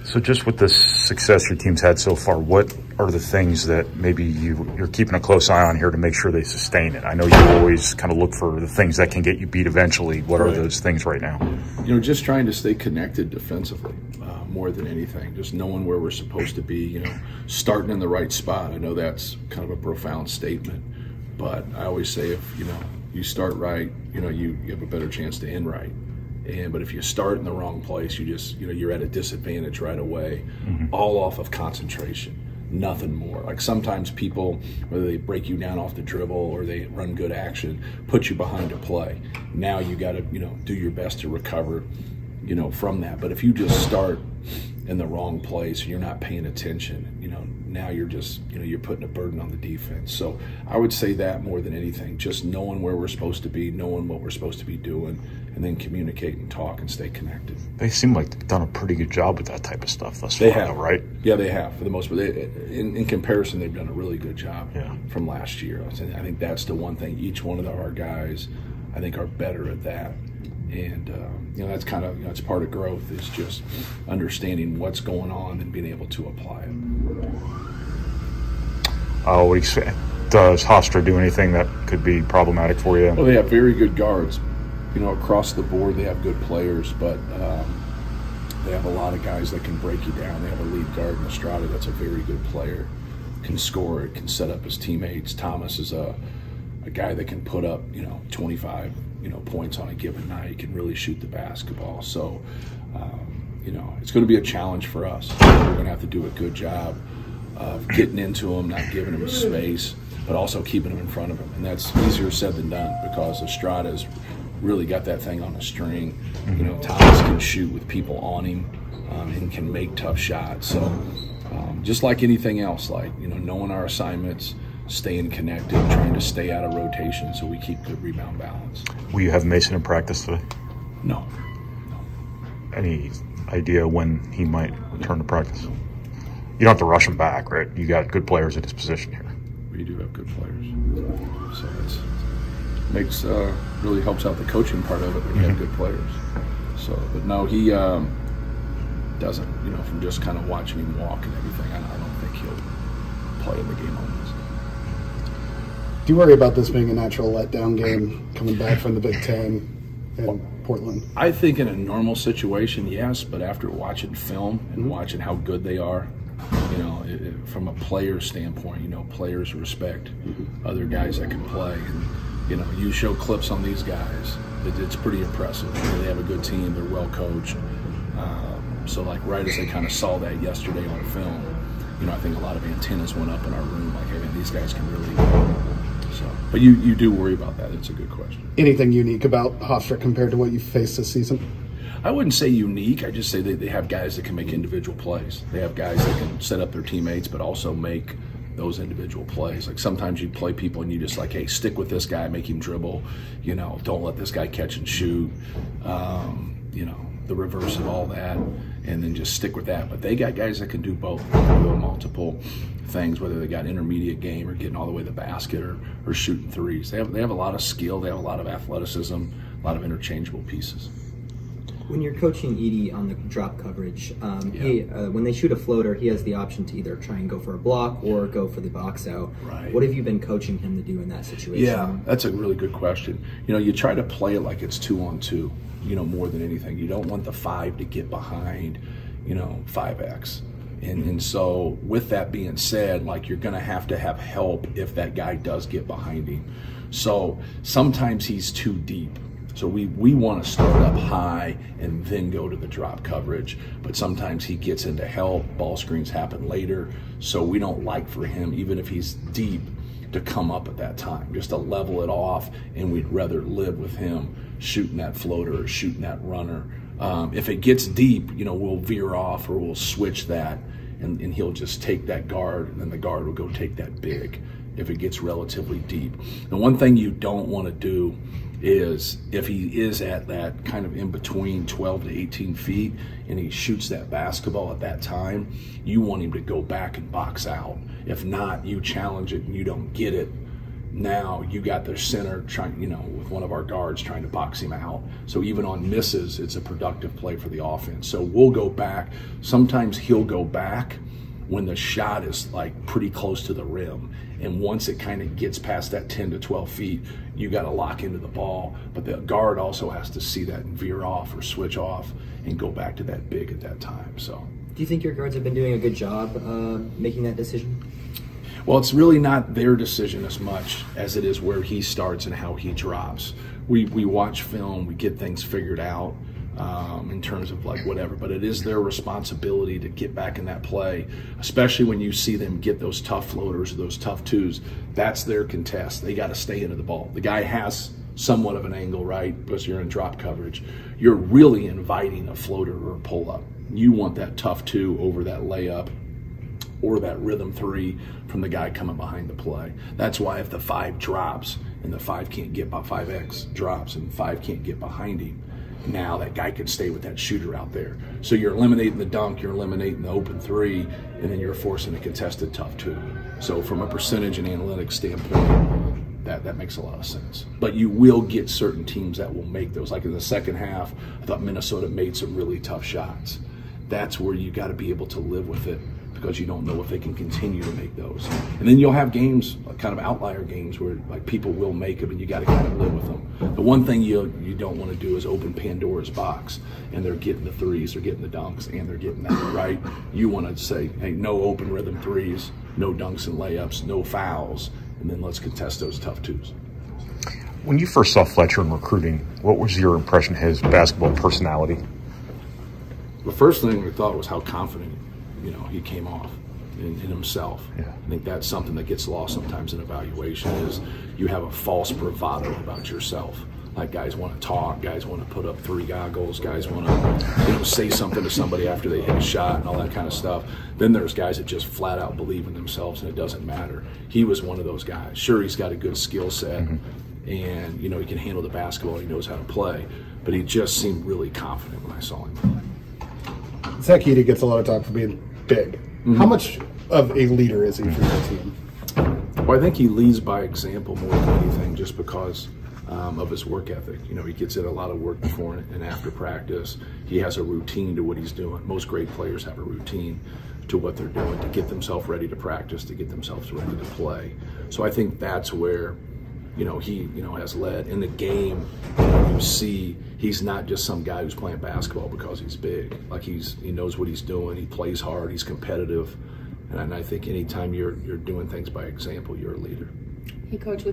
So just with the success your team's had so far, what are the things that maybe you're keeping a close eye on here to make sure they sustain it? I know you always kind of look for the things that can get you beat eventually. What are those things right now? You know, just trying to stay connected defensively more than anything. Just knowing where we're supposed to be, you know, starting in the right spot. I know that's kind of a profound statement, but I always say if, you know, you start right, you know, you have a better chance to end right. But if you start in the wrong place, you just, you know, you're at a disadvantage right away, all off of concentration, nothing more. Like sometimes people, whether they break you down off the dribble or they run good action, put you behind a play. Now you got to, you know, do your best to recover, you know, from that. But if you just start in the wrong place and you're not paying attention, you know, now you're just, you know, you're putting a burden on the defense. So I would say that more than anything, just knowing where we're supposed to be, knowing what we're supposed to be doing, and then communicate and talk and stay connected. They seem like they've done a pretty good job with that type of stuff thus far. They have, though, right? Yeah, they have for the most part. In comparison, they've done a really good job from last year. I think that's the one thing. Each one of our guys, I think, are better at that. And you know, that's kind of, you know, it's part of growth, is just understanding what's going on and being able to apply it. Does Hofstra do anything that could be problematic for you? Well, they have very good guards. You know, across the board, they have good players, but they have a lot of guys that can break you down. They have a lead guard in Ross-Ade that's a very good player, can score it, can set up his teammates. Thomas is a guy that can put up, you know, 25, you know, points on a given night, can really shoot the basketball. So, you know, it's going to be a challenge for us. We're going to have to do a good job of getting into them, not giving them space, but also keeping them in front of him. And that's easier said than done, because Hofstra has really got that thing on a string. You know, Thomas can shoot with people on him and can make tough shots. So just like anything else, like, you know, knowing our assignments, staying connected, trying to stay out of rotation so we keep good rebound balance. Will you have Mason in practice today? No. Any idea when he might return to practice? You don't have to rush him back, right? You got good players at his position here. We do have good players. So it's makes really helps out the coaching part of it when you have good players. So, but no, he doesn't. You know, from just kind of watching him walk and everything, I don't think he'll play in the game on this. Do you worry about this being a natural letdown game coming back from the Big Ten in Portland? I think in a normal situation, yes, but after watching film and watching how good they are, you know, from a player standpoint, you know, players respect other guys that can play. And, you know, you show clips on these guys, it's pretty impressive. You know, they have a good team, they're well coached. So, like, right as they kind of saw that yesterday on film, you know, I think a lot of antennas went up in our room, like, hey, man, these guys can really play. So, but you do worry about that. It's a good question. Anything unique about Hofstra compared to what you faced this season? I wouldn't say unique. I just say they have guys that can make individual plays. They have guys that can set up their teammates, but also make those individual plays. Like sometimes you play people and you just like, hey, stick with this guy, make him dribble. You know, don't let this guy catch and shoot. You know, the reverse of all that, and then just stick with that. But they got guys that can do both, do multiple things, whether they got intermediate game or getting all the way to the basket or shooting threes. They have a lot of skill. They have a lot of athleticism, a lot of interchangeable pieces. When you're coaching Edey on the drop coverage, when they shoot a floater, he has the option to either try and go for a block or go for the box out. Right. What have you been coaching him to do in that situation? Yeah, that's a really good question. You know, you try to play it like it's 2-on-2, you know, more than anything. You don't want the 5 to get behind, you know, 5X. And so with that being said, like, you're going to have help if that guy does get behind him. So sometimes he's too deep. So we want to start up high and then go to the drop coverage. But sometimes he gets into help, ball screens happen later. So we don't like for him, even if he's deep, to come up at that time, just to level it off. And we'd rather live with him shooting that floater or shooting that runner. If it gets deep, you know, we'll veer off or we'll switch that, and he'll just take that guard, and then the guard will go take that big if it gets relatively deep. The one thing you don't want to do is if he is at that kind of in between 12 to 18 feet and he shoots that basketball at that time, you want him to go back and box out. If not, you challenge it and you don't get it. Now you got their center trying, with one of our guards trying to box him out. So even on misses, it's a productive play for the offense. So we'll go back. Sometimes he'll go back when the shot is like pretty close to the rim. And once it kind of gets past that 10 to 12 feet, you got to lock into the ball. But the guard also has to see that and veer off or switch off and go back to that big at that time. So, do you think your guards have been doing a good job making that decision? Well, it's really not their decision as much as it is where he starts and how he drops. We watch film, we get things figured out in terms of like whatever, but it is their responsibility to get back in that play, especially when you see them get those tough floaters or those tough twos. That's their contest. They got to stay into the ball. The guy has somewhat of an angle, right, because you're in drop coverage. You're really inviting a floater or a pull-up. You want that tough two over that layup or that rhythm three from the guy coming behind the play. That's why if the 5 drops and the 5 can't get by 5X drops and 5 can't get behind him, now that guy can stay with that shooter out there. So you're eliminating the dunk, you're eliminating the open 3, and then you're forcing a contested tough 2. So from a percentage and analytics standpoint, that makes a lot of sense. But you will get certain teams that will make those. Like in the second half, I thought Minnesota made some really tough shots. That's where you got to be able to live with it, because you don't know if they can continue to make those. And then you'll have games, kind of outlier games, where like people will make them and you got to kind of live with them. The one thing you don't want to do is open Pandora's box and they're getting the 3s, they're getting the dunks, and they're getting that, right? You want to say, hey, no open rhythm 3s, no dunks and layups, no fouls, and then let's contest those tough 2s. When you first saw Fletcher in recruiting, what was your impression of his basketball personality? The first thing we thought was how confident he came off in himself. Yeah. I think that's something that gets lost sometimes in evaluation, is you have a false bravado about yourself. Like guys want to talk, guys want to put up 3 goggles, guys want to say something to somebody after they hit a shot and all that kind of stuff. Then there's guys that just flat out believe in themselves and it doesn't matter. He was one of those guys. Sure, he's got a good skill set and he can handle the basketball, he knows how to play, but he just seemed really confident when I saw him play. Ross-Ade gets a lot of talk for being big. How much of a leader is he for your team? Well, I think he leads by example more than anything, just because of his work ethic. He gets in a lot of work before and after practice. He has a routine to what he's doing. Most great players have a routine to what they're doing to get themselves ready to practice, to get themselves ready to play. So I think that's where he has led in the game. You see, he's not just some guy who's playing basketball because he's big. Like he knows what he's doing. He plays hard. He's competitive, and I think anytime you're doing things by example, you're a leader. Hey, Coach.